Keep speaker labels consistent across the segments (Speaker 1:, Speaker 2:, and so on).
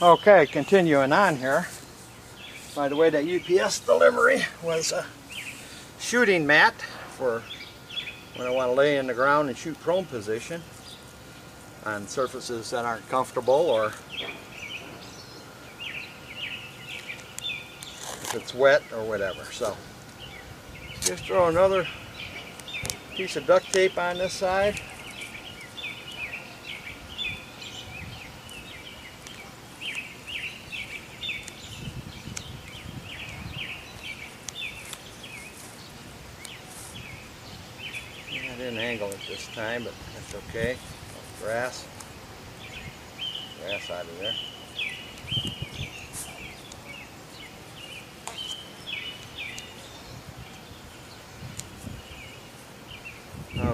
Speaker 1: Okay, continuing on here. By the way, that UPS delivery was a shooting mat for when I want to lay in the ground and shoot prone position on surfaces that aren't comfortable, or if it's wet or whatever. So just throw another piece of duct tape on this side. I didn't angle it this time, but that's okay. Grass out of there.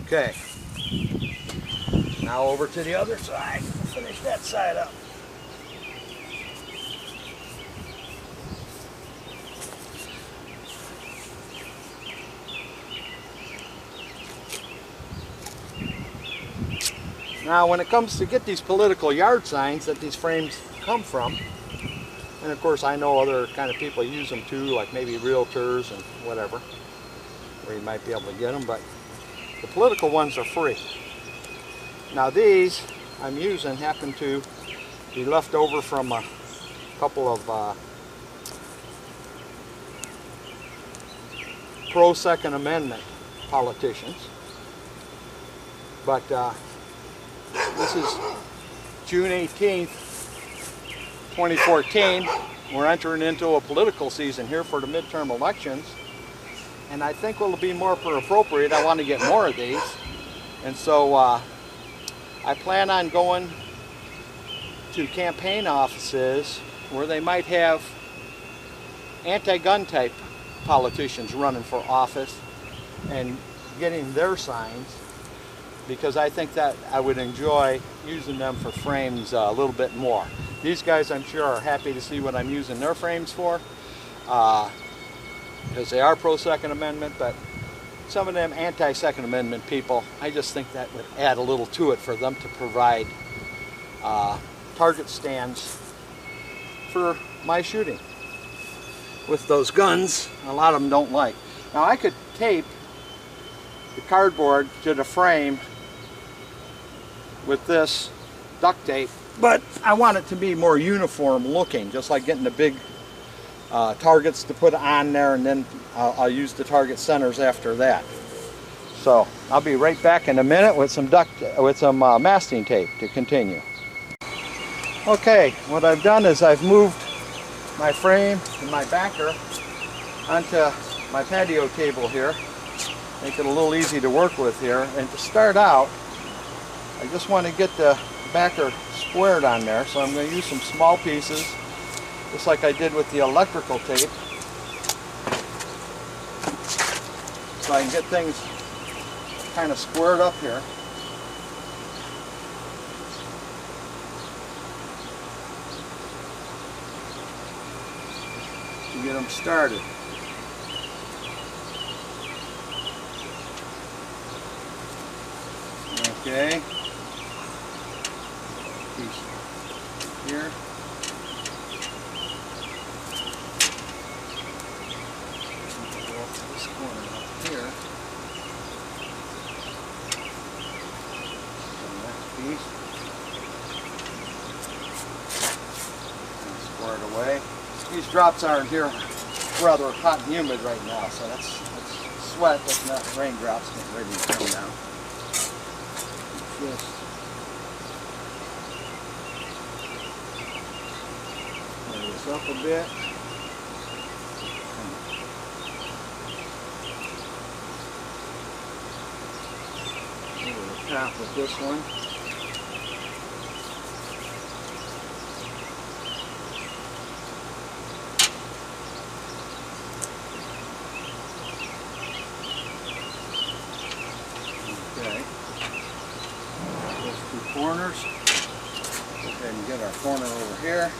Speaker 1: Okay, now over to the other side. We'll finish that side up. Now when it comes to get these political yard signs that these frames come from, and of course I know other kind of people use them too, like maybe realtors and whatever, where you might be able to get them, but the political ones are free. Now these I'm using happen to be left over from a couple of pro-Second Amendment politicians, but this is June 18th, 2014. We're entering into a political season here for the midterm elections, and I think what will be more appropriate, I want to get more of these, and so I plan on going to campaign offices where they might have anti-gun type politicians running for office and getting their signs, because I think that I would enjoy using them for frames a little bit more. These guys, I'm sure, are happy to see what I'm using their frames for, because they are pro-Second Amendment, but some of them anti-Second Amendment people, I just think that would add a little to it for them to provide target stands for my shooting with those guns a lot of them don't like. Now I could tape the cardboard to the frame with this duct tape, but I want it to be more uniform looking, just like getting the big targets to put on there, and then I'll use the target centers after that. So I'll be right back in a minute with some masking tape to continue. Okay, what I've done is I've moved my frame and my backer onto my patio table here, make it a little easy to work with here. And to start out, I just want to get the backer squared on there, so I'm going to use some small pieces, just like I did with the electrical tape, so I can get things kind of squared up here. To get them started. Okay. Piece here. Go up to this corner up here. The next piece. And square it away. These drops are in here rather hot and humid right now, so that's sweat, that's not raindrops getting ready to come down. Just lay this up a bit. Over the top with this one. Okay. Those two corners. Go ahead and get our corner over here.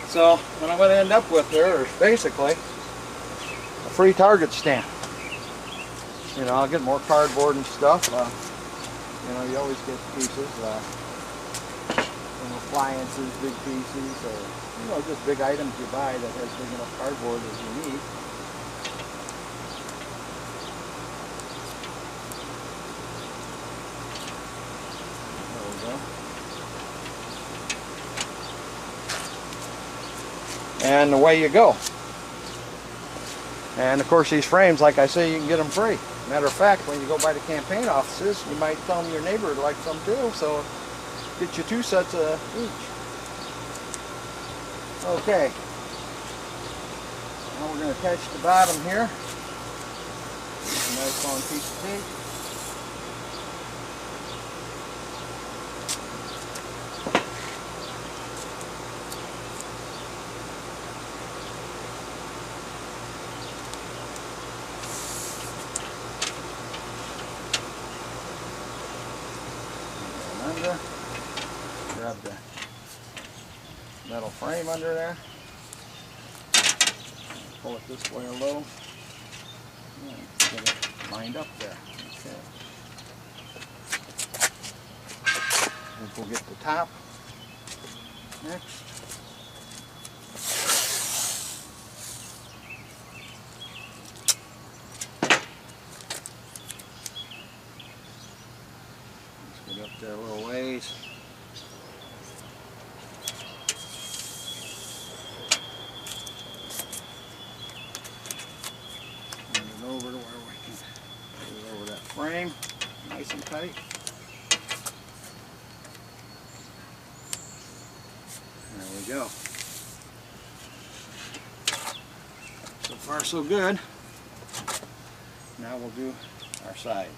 Speaker 1: So what I'm going to end up with here is basically a free target stand. You know, I'll get more cardboard and stuff. You know, you always get pieces, appliances, big pieces, or you know, just big items you buy that has big enough cardboard as you need. And away you go. And of course these frames, like I say, you can get them free. Matter of fact, when you go by the campaign offices, you might tell them your neighbor would like some too, so get you 2 sets each. Okay. Now we're going to attach the bottom here. A nice long piece of tape. Grab the metal frame under there. Pull it this way a little. And get it lined up there. Okay. We'll get the top next. Let's get up there a little ways. Frame, nice and tight. There we go. So far so good. Now we'll do our sides.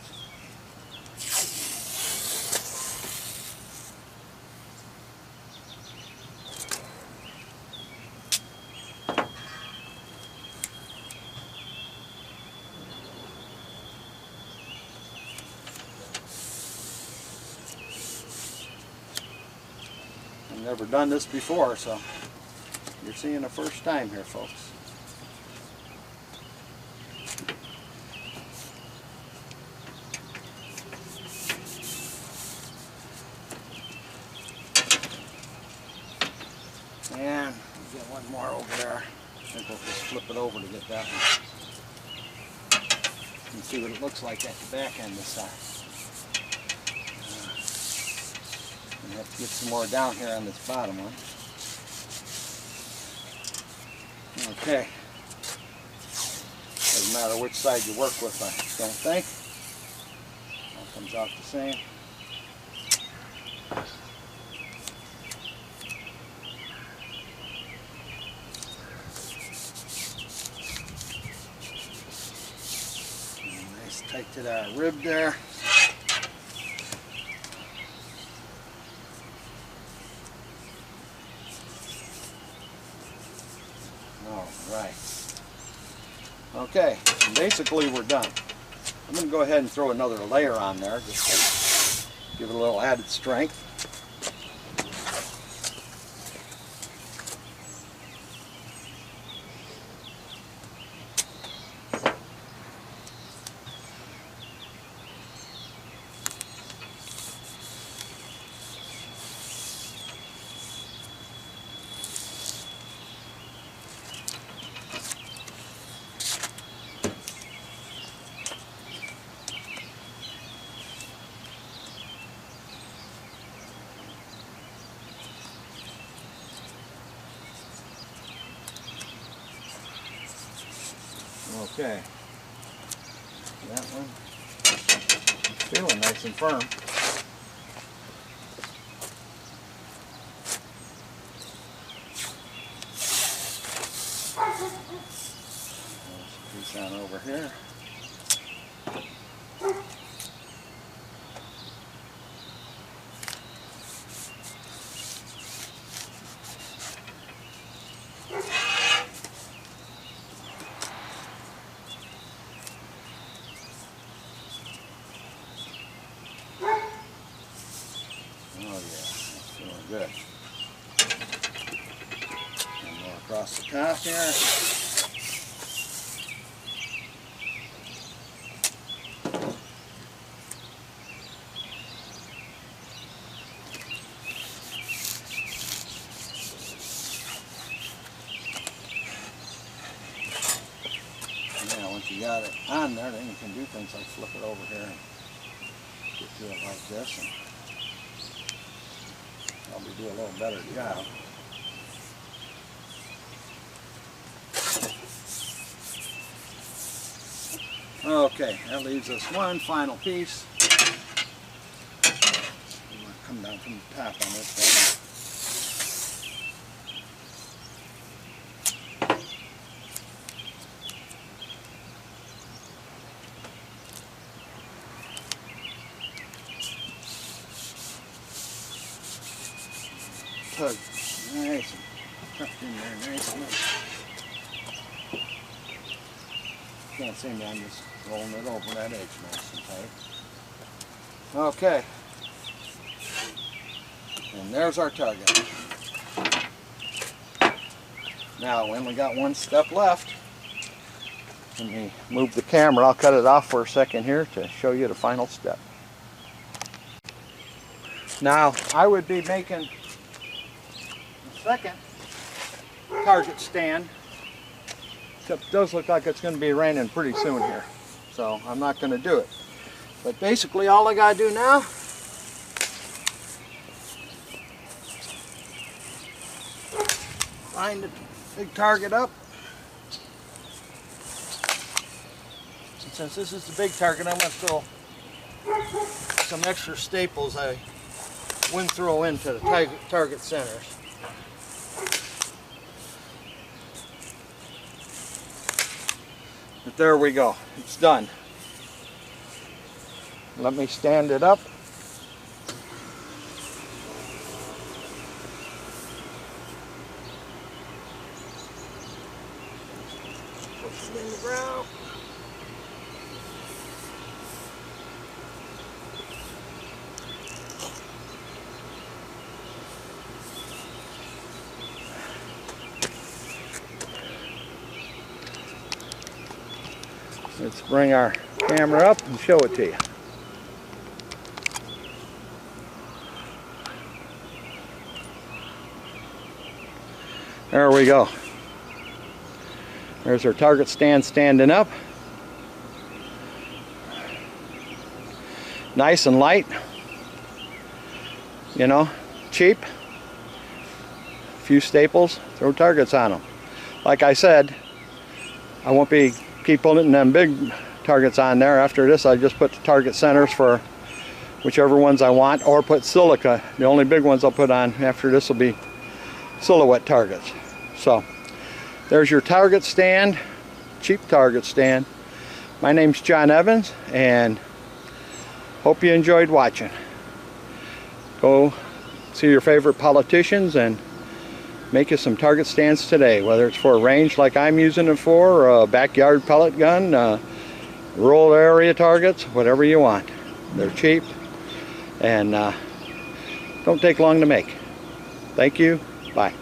Speaker 1: Never done this before, so you're seeing the first time here, folks. And we'll get one more over there. I think we'll just flip it over to get that one. You can see what it looks like at the back end this side. I have to get some more down here on this bottom one. Okay. Doesn't matter which side you work with, I don't think. All comes out the same. Nice tight to that rib there. Right. Okay, basically we're done. I'm going to go ahead and throw another layer on there just to give it a little added strength. Okay, that one feeling nice and firm. Piece on over here. Oh yeah, that's feeling good. across the top here. Once you got it on there, then you can do things like flip it over here and get to it like this, and probably do a little better job. Okay, that leaves us one final piece. I'm going to come down from the top on this one. Tug nice and tucked in there nice and nice. Can't see me, I'm just rolling it over that edge nice and tight. Okay. And there's our target. Now we only got one step left. Let me move the camera. I'll cut it off for a second here to show you the final step. Now I would be making second target stand, except it does look like it's going to be raining pretty soon here, so I'm not going to do it. But basically all I got to do now line the big target up, and since this is the big target, I'm going to throw some extra staples I wouldn't throw into the target centers. But there we go, it's done. Let me stand it up. Push it in the ground. Let's bring our camera up and show it to you. There we go. There's our target stand standing up. Nice and light. You know, cheap. A few staples, throw targets on them. Like I said, I won't be keep putting them big targets on there. After this, I just put the target centers for whichever ones I want, or put silica. The only big ones I'll put on after this will be silhouette targets. So there's your target stand, cheap target stand. My name's John Evans, and hope you enjoyed watching. Go see your favorite politicians and make you some target stands today, whether it's for a range like I'm using it for, or a backyard pellet gun, rural area targets, whatever you want. They're cheap and don't take long to make. Thank you. Bye.